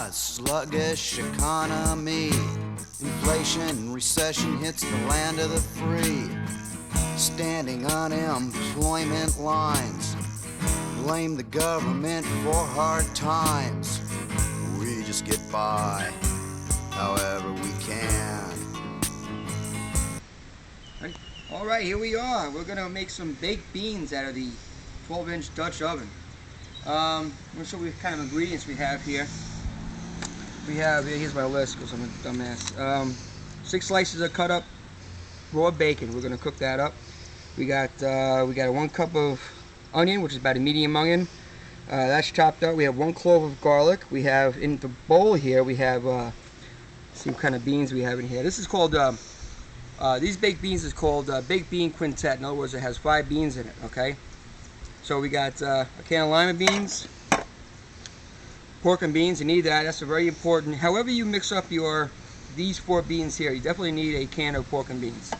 a sluggish economy. Inflation and recession hits the land of the free. Standing unemployment lines, blame the government for hard times. We just get by however we can. Alright, here we are. We're going to make some baked beans out of the 12-inch Dutch oven. I'm going to show you what kind of ingredients we have here. We have, here's my list because I'm a dumbass. 6 slices of cut up raw bacon. We're going to cook that up. We got 1 cup of onion, which is about a medium onion. That's chopped up. We have 1 clove of garlic. We have in the bowl here, we have, see what kind of beans we have in here. This is called, these baked beans is called baked bean quintet. In other words, it has 5 beans in it, okay? So we got a can of lima beans, pork and beans. You need that. That's very important. However you mix up these 4 beans here, you definitely need a can of pork and beans,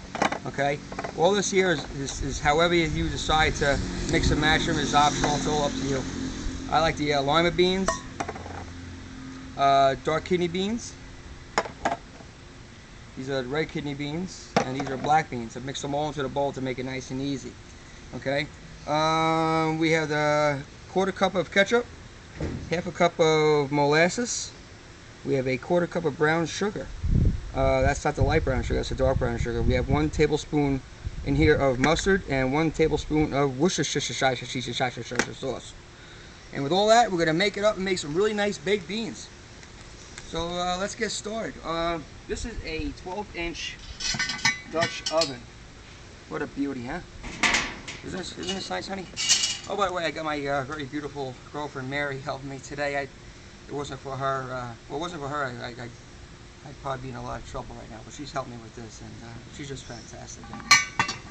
okay? All this here is however you decide to mix and match them is optional. It's all up to you. I like the lima beans, dark kidney beans. These are red kidney beans, and these are black beans. I mix them all into the bowl to make it nice and easy. Okay. We have the 1/4 cup of ketchup, 1/2 cup of molasses. We have a 1/4 cup of brown sugar. That's not the light brown sugar, that's the dark brown sugar. We have 1 tablespoon in here of mustard and 1 tablespoon of Worcestershire sauce. And with all that, we're going to make it up and make some really nice baked beans. So let's get started. This is a 12-inch Dutch oven. What a beauty, huh? Isn't this nice, honey? Oh, by the way, I got my very beautiful girlfriend Mary helping me today. It wasn't for her. Well, it wasn't for her. I'd probably be in a lot of trouble right now. But she's helped me with this, and she's just fantastic. And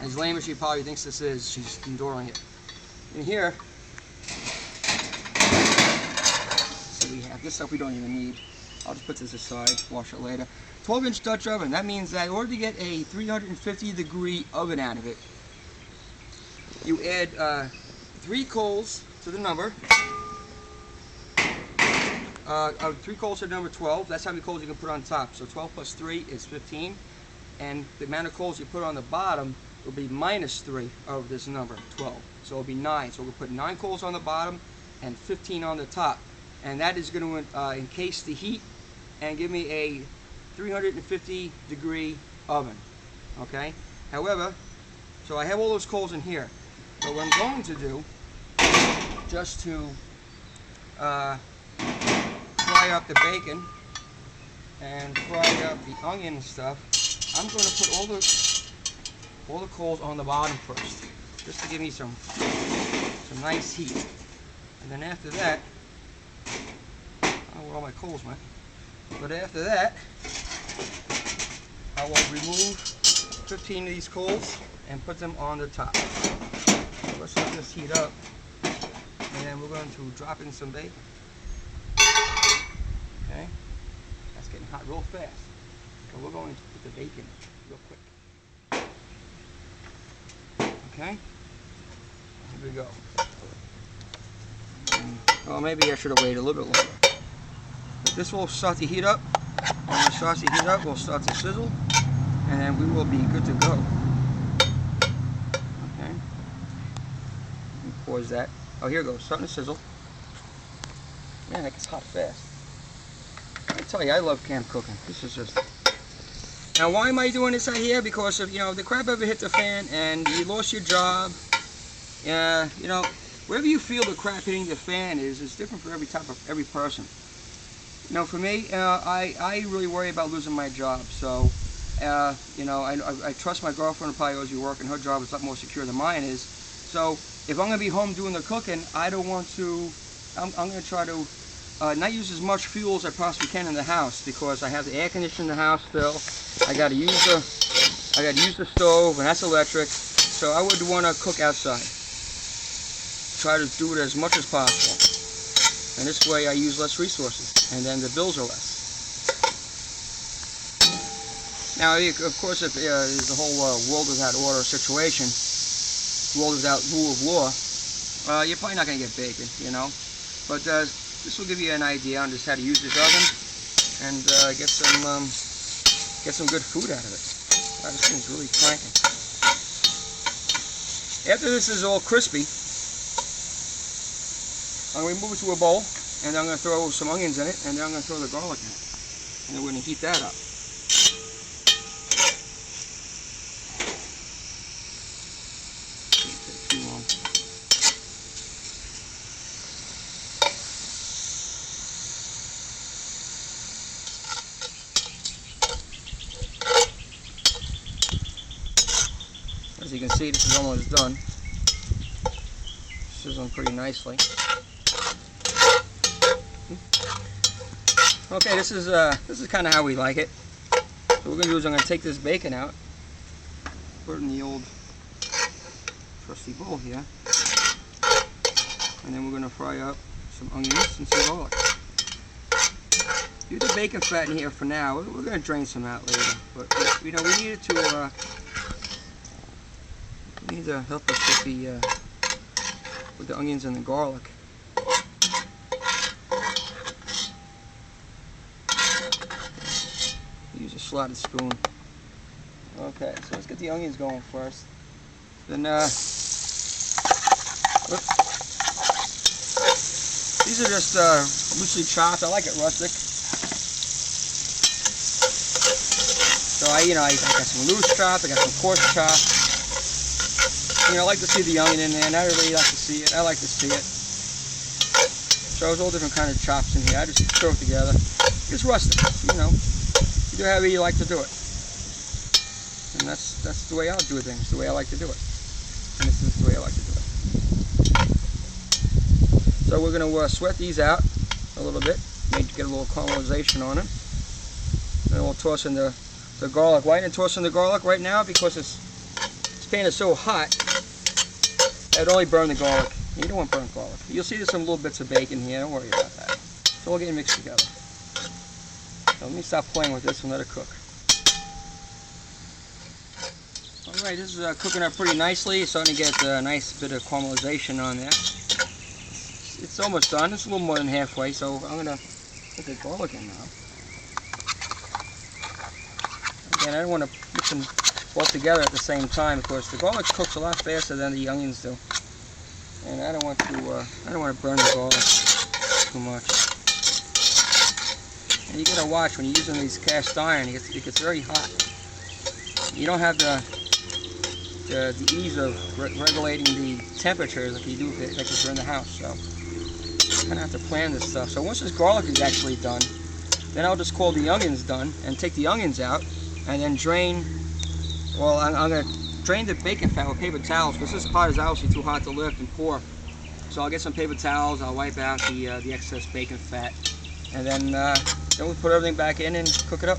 as lame as she probably thinks this is, she's enduring it. In here, so we have this stuff we don't even need. I'll just put this aside, wash it later. 12-inch Dutch oven. That means that in order to get a 350-degree oven out of it, you add 3 coals to the number. 3 coals to number 12. That's how many coals you can put on top. So 12 plus 3 is 15. And the amount of coals you put on the bottom will be minus 3 of this number, 12. So it'll be 9. So we'll put 9 coals on the bottom and 15 on the top. And that is going to encase the heat and give me a 350-degree oven. Okay? However, so I have all those coals in here. So what I'm going to do, just to fry up the bacon and fry up the onion and stuff, I'm going to put all the coals on the bottom first, just to give me some nice heat. And then after that, where all my coals went. But after that, I will remove 15 of these coals and put them on the top. So let's let this heat up, and then we're going to drop in some bacon. Okay, that's getting hot real fast. So we're going to put the bacon real quick. Okay, here we go. Well, maybe I should have waited a little bit longer. This will start to heat up, and when it starts to heat up, we'll start to sizzle, and then we will be good to go. Okay. Pause that. Oh, here it goes, starting to sizzle. Man, that gets hot fast. I tell you, I love camp cooking. This is just... Now, why am I doing this out here? Because if, the crap ever hit the fan and you lost your job, wherever you feel the crap hitting the fan is different for every person. For me, I really worry about losing my job. So, I trust my girlfriend will probably always be working. Her job is a lot more secure than mine is. So, if I'm going to be home doing the cooking, I don't want to, I'm going to try to not use as much fuel as I possibly can in the house, because I have the air conditioning in the house still. I got to use the stove, and that's electric. So I would want to cook outside. Try to do it as much as possible. And this way I use less resources, and then the bills are less. Now, of course, if there's a whole world without order situation, world without rule of law, you're probably not going to get bacon, But this will give you an idea on just how to use this oven and get some good food out of it. Wow, this thing's really cranking. After this is all crispy, I'm going to remove it to a bowl, and I'm going to throw some onions in it, and then I'm going to throw the garlic in it, and then we're going to heat that up. Shouldn't take too long. As you can see, this is almost done. Sizzling pretty nicely. Okay, this is kind of how we like it. So what we're gonna do is I'm gonna take this bacon out, put it in the old trusty bowl here, and then we're gonna fry up some onions and some garlic. Use the bacon fat in here for now. We're gonna drain some out later, but you know, we need it to help us with the onions and the garlic. Use a slotted spoon. Okay, so let's get the onions going first. Then, these are just loosely chopped. I like it rustic. So I got some loose chopped. I got some coarse chopped. You know, I like to see the onion in there, and I really like to see it. I like to see it. So there's all different kind of chops in here. I just throw it together. It's rustic, you know. You do however you like to do it. And that's the way I'll do things, the way I like to do it. And this is the way I like to do it. So we're going to sweat these out a little bit, maybe get a little caramelization on them. And we'll toss in the garlic. Why didn't I toss in the garlic right now? Because this pan is so hot, it would only burn the garlic. You don't want burnt garlic. You'll see there's some little bits of bacon here. Don't worry about that. It's all getting mixed together. So let me stop playing with this and let it cook. Alright, this is cooking up pretty nicely. It's starting to get a nice bit of caramelization on there. It's almost done. It's a little more than halfway, so I'm going to put the garlic in now. Again, I don't want to mix them both together at the same time. Of course, the garlic cooks a lot faster than the onions do. And I don't want to burn the garlic too much. And you gotta watch when you're using these cast iron; it gets very hot. You don't have the ease of regulating the temperatures like you do if you're in the house. So you kind of have to plan this stuff. So once this garlic is actually done, then I'll just call the onions done and take the onions out, and then drain. Well, I'm gonna drain the bacon fat with paper towels because this pot is obviously too hot to lift and pour. So I'll get some paper towels. I'll wipe out the excess bacon fat, and then we put everything back in and cook it up.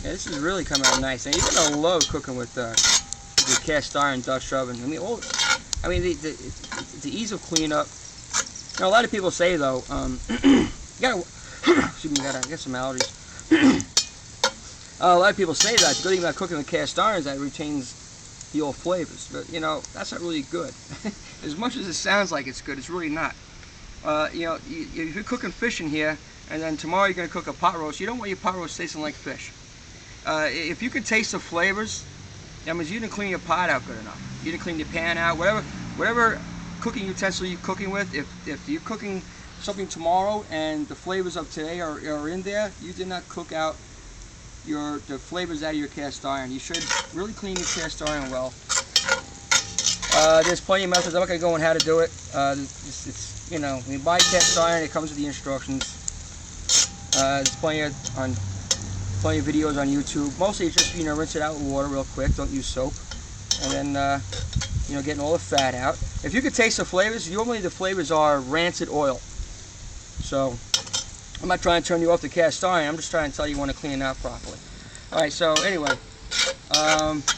Yeah, this is really coming out nice, and you're gonna love cooking with the cast iron Dutch oven. I mean, the ease of cleanup. You know, a lot of people say though, you gotta, excuse me, gotta get some allergies. A lot of people say that the good thing about cooking with cast iron is that it retains the old flavors, but you know, that's not really good. As much as it sounds like it's good, it's really not. You know, if you're cooking fish in here, and then tomorrow you're gonna cook a pot roast, you don't want your pot roast tasting like fish. If you can taste the flavors, that means you didn't clean your pot out good enough. You didn't clean your pan out. Whatever cooking utensil you're cooking with, if you're cooking something tomorrow and the flavors of today are in there, you did not cook out the flavors out of your cast iron. You should really clean your cast iron well. There's plenty of methods. I'm not going to go on how to do it. It's you know, when you buy cast iron, it comes with the instructions. There's plenty of videos on YouTube. Mostly it's just, you know, rinse it out with water real quick. Don't use soap. And then you know, getting all the fat out. If you could taste the flavors, normally the flavors are rancid oil. So I'm not trying to turn you off the cast iron. I'm just trying to tell you when to clean it out properly. All right. So anyway,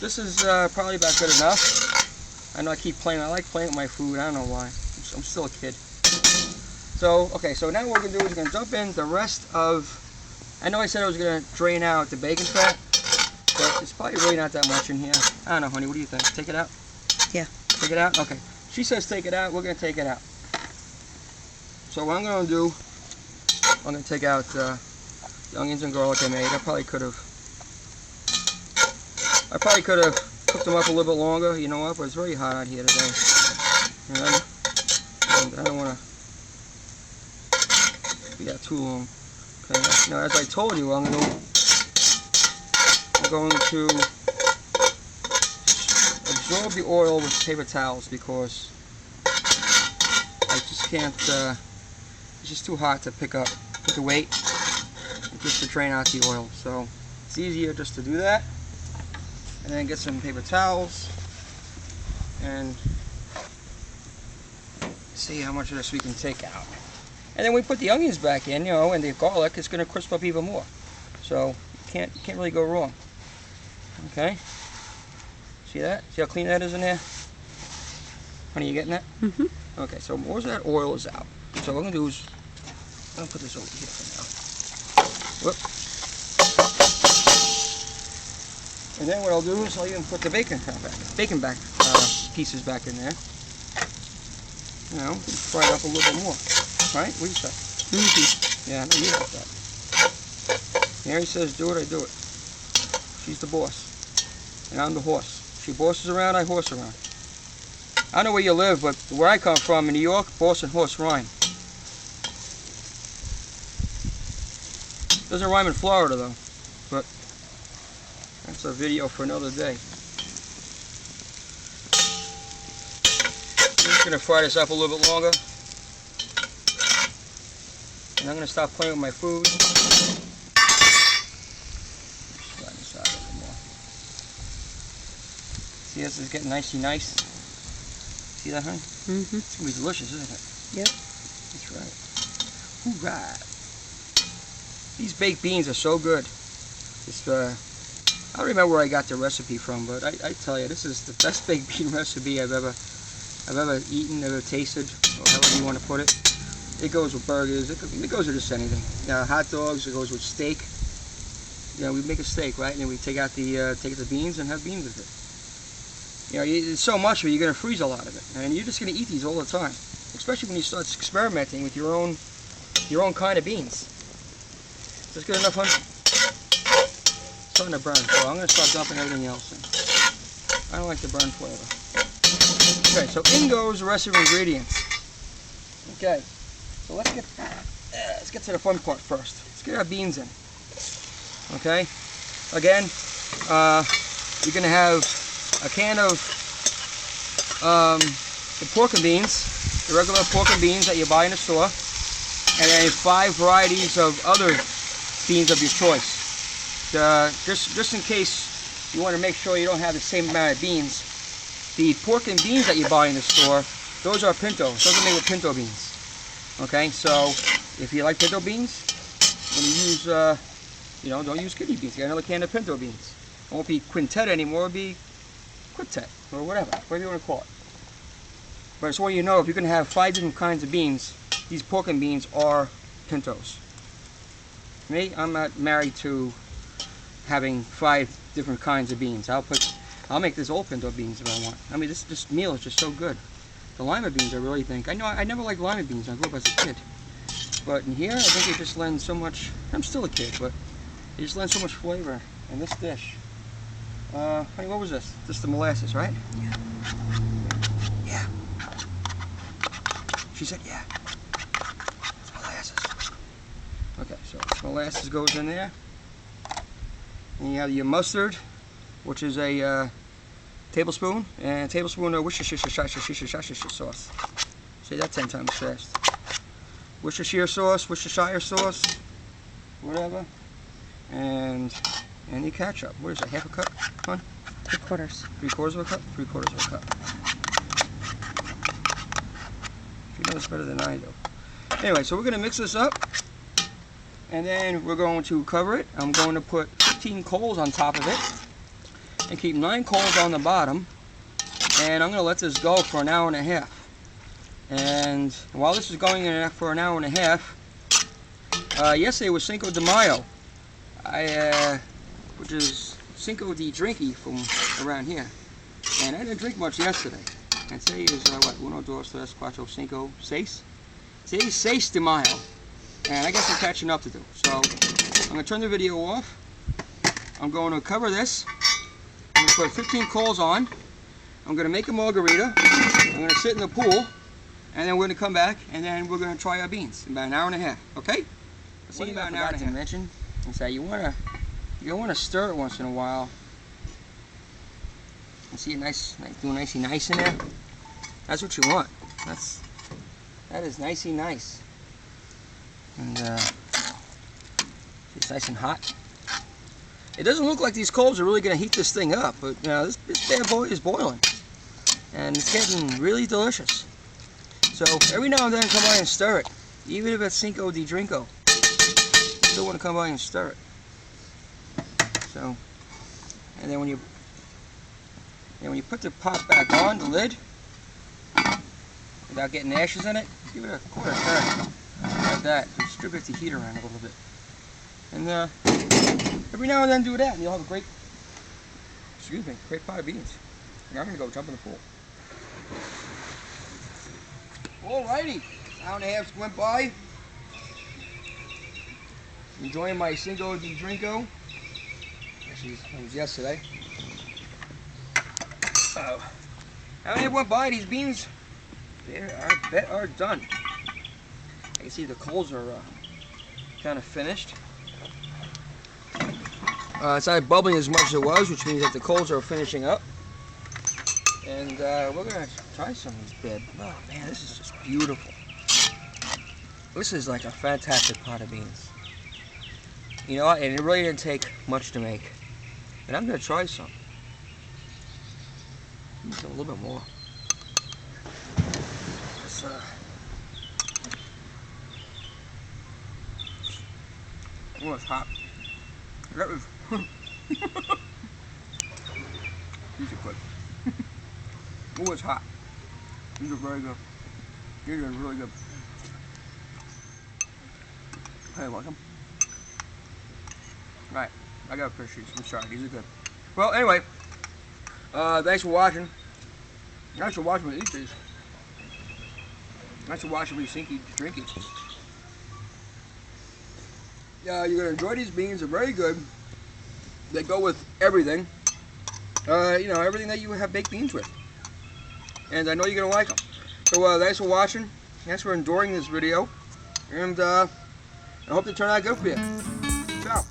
this is probably about good enough. I know I keep playing. I like playing with my food. I don't know why. I'm still a kid. So okay. So now what we're gonna do is we're gonna dump in the rest of. I know I said I was gonna drain out the bacon fat. but it's probably really not that much in here. I don't know, honey, what do you think? Take it out? Yeah. Take it out? Okay. She says take it out, we're going to take it out. So what I'm going to do, I'm going to take out the onions and garlic I made. I probably could have cooked them up a little bit longer, you know what, but it's very hot out here today. And I don't want to be out too long. Okay, now as I told you, I'm going to absorb the oil with paper towels because I just can't, it's just too hot to pick up with the weight, just to drain out the oil. So it's easier just to do that. And then get some paper towels and see how much of this we can take out. And then we put the onions back in, you know, and the garlic is going to crisp up even more. So you can't really go wrong. Okay. See that? See how clean that is in there? Honey, you getting that? Mm-hmm. Okay, so most of that oil is out. So what I'm going to do is, I'm going to put this over here for now. Whoop. And then what I'll do is I'll even put the bacon pieces back in there. You know, fry it up a little bit more. Right? What do you say? Mm-hmm. Yeah, I know you like that. Mary says, do it, I do it. She's the boss. And I'm the horse. She bosses around, I horse around. I don't know where you live, but where I come from in New York, boss and horse rhyme. Doesn't rhyme in Florida though, but that's a video for another day. I'm just going to fry this up a little bit longer. And I'm going to stop playing with my food. Slide this out a little more. See, this is getting nicey nice. See that, honey? Mm-hmm. It's going to be delicious, isn't it? Yep. That's right. Hoorah! These baked beans are so good. It's, I don't remember where I got the recipe from, but I tell you, this is the best baked bean recipe I've ever eaten, ever tasted, or however you want to put it. It goes with burgers. It goes with just anything. Hot dogs. It goes with steak. You know, we make a steak, right? And then we take out the beans and have beans with it. You know, it's so much, but you're going to freeze a lot of it, and you're just going to eat these all the time. Especially when you start experimenting with your own kind of beans. Is this good enough, honey? It's starting to burn, so I'm going to start dumping everything else in. I don't like the burn flavor. Okay, so in goes the rest of the ingredients. Okay, so let's get to the fun part first. Let's get our beans in. Okay, again, you're going to have a can of the pork and beans, the regular pork and beans that you buy in the store, and then 5 varieties of other beans of your choice. Just in case you want to make sure you don't have the same amount of beans, the pork and beans that you buy in the store, those are pintos. Those are made with pinto beans. Okay, so if you like pinto beans, when you use, don't use kidney beans. Get another can of pinto beans. It won't be quintet anymore. It'll be quintet or whatever you want to call it. But so you know, if you're going to have 5 different kinds of beans, these pork and beans are pintos. Me, I'm not married to having 5 different kinds of beans. I'll make this all pinto beans if I want. I mean, this meal is just so good. The lima beans, I really think. I know I never liked lima beans. I grew up as a kid. But in here, I think it just lends so much. I'm still a kid, but it just lends so much flavor in this dish. Honey, what was this? This is the molasses, right? Yeah. Yeah. She said, yeah. It's molasses. Okay, so molasses goes in there. And you have your mustard, which is a tablespoon, and a tablespoon of Worcestershire sauce. Say that 10 times fast. Worcestershire sauce, whatever. And your ketchup. What is that, half a cup, hon? 3/4. 3/4 of a cup? 3/4 of a cup. She knows better than I do. Anyway, so we're going to mix this up, and then we're going to cover it. I'm going to put 15 coals on top of it, and keep 9 coals on the bottom, and I'm going to let this go for an hour and a half. And while this is going in for an hour and a half, yesterday was Cinco de Mayo, which is Cinco de Drinky from around here. And I didn't drink much yesterday. And today is, what, 1, 2, 3, 4, 5, 6? Today's 6 de Mayo. And I got some catching up to do. So, I'm going to turn the video off. I'm going to cover this. I'm going to put 15 coals on. I'm going to make a margarita. I'm going to sit in the pool. And then we're going to come back. And then we're going to try our beans in about an hour and a half. Okay? I'll see you in about an hour and a half. Mention is that you want to stir it once in a while. You see it nice, doing nicey nice in there. That's what you want. That is nicey nice. And it's nice and hot. It doesn't look like these coals are really going to heat this thing up, but this bad boy is boiling, and it's getting really delicious. So every now and then, come by and stir it, even if it's Cinco de Drinko. You still want to come by and stir it. So, and then when you put the pot back on, the lid, without getting ashes in it, give it a quarter turn, like that. Distribute the heat around a little bit. And every now and then do that, and you'll have a great pot of beans. Now I'm going to go jump in the pool. Alrighty, hour and a half went by. Enjoying my Cinco de Drinko. Actually, it was yesterday. Hour and a half went by. These beans, they are done. I can see the coals are kind of finished. It's not bubbling as much as it was, which means that the coals are finishing up. And we're going to try some of these bad. Oh man, this is just beautiful. This is like a fantastic pot of beans. You know what? And it really didn't take much to make. And I'm going to try some. A little bit more. Oh, it's hot. That was. These are good. Oh, it's hot. These are very good. These are really good. Hey, welcome. Right, I gotta finish these. I'm sorry, these are good. Well, anyway, thanks for watching. Thanks for watching me eat these. Thanks for watching me drink it. You're gonna enjoy these beans. They're very good. They go with everything. Everything that you have baked beans with. And I know you're gonna like them. So thanks for watching. Thanks for enduring this video. And I hope they turn out good for you. Ciao.